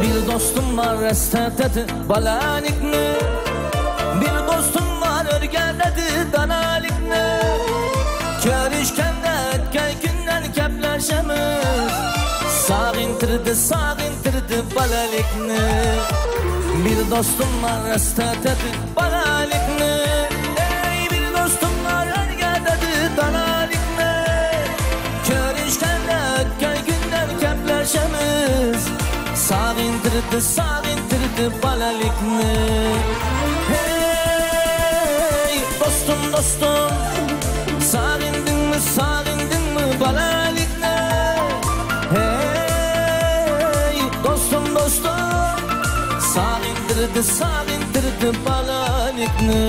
Bir dostum var estetedi balalikni, bir dostum var örgəledi danalikni. Görüşkəndə ötkən gündən kəpləşəmiz, sağintirdi balalikni. Bir dostum var estetedi balalikni, bir dostum var örgəledi danalikni. Görüşkəndə ötkən gündən kəpləşəmiz, sağintirdi balalikni. Hey dostum, sağindin mi balalikni? Hey dostum, sağintirdi balalikni.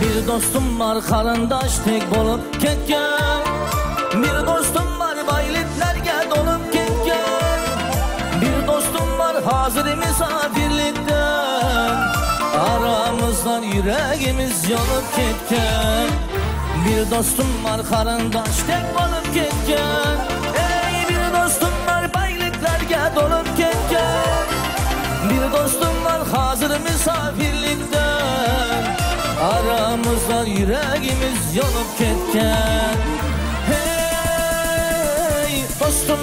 Bir dostum var qarindosh tek bo'lib ketgan, bir dostum var bayliklarga dolib ketgan, bir dostum var hozir misafirlikdan, aramızdan yuragimiz yonib ketgan. Bir dostum var qarindosh tek bo'lib ketgan, bir dostum var bayliklarga dolib ketgan, bir dostum var hozir misafirlikdan, aramızdan yüreğimiz yolup ketken. Hey dostum,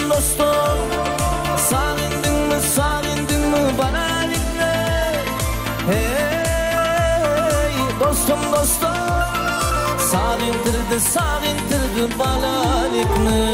sağindin mi balalikni? Hey dostum, sağintirdi balalikni.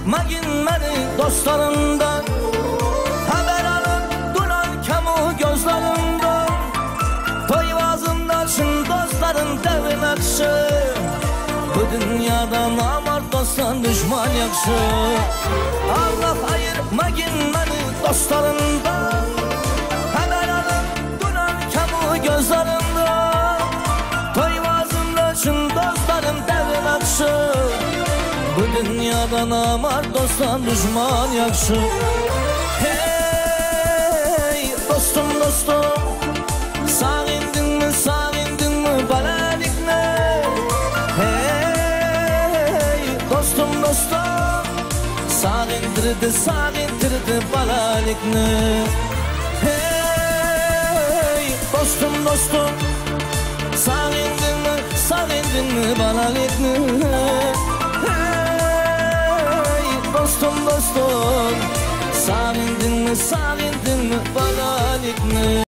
Magin məni dostlarından, haber alıp duran kamu gözlerinden. Toyvazımda şın dostların devin akşı, bu dünyada namart dostdan düşman yakşı. Allah ayırmagin məni dostlarından, haber alıp duran kamu gözlerinden. Toyvazımda şın dostların devin akşı, bu dünyada namart dostdan düşman yakşı. Hey dostum, sağindin mi balalikni? Hey dostum, sağintirdi balalikni. Hey dostum, sağindin mi balalikni? Dostum, sağindin mi balalikni?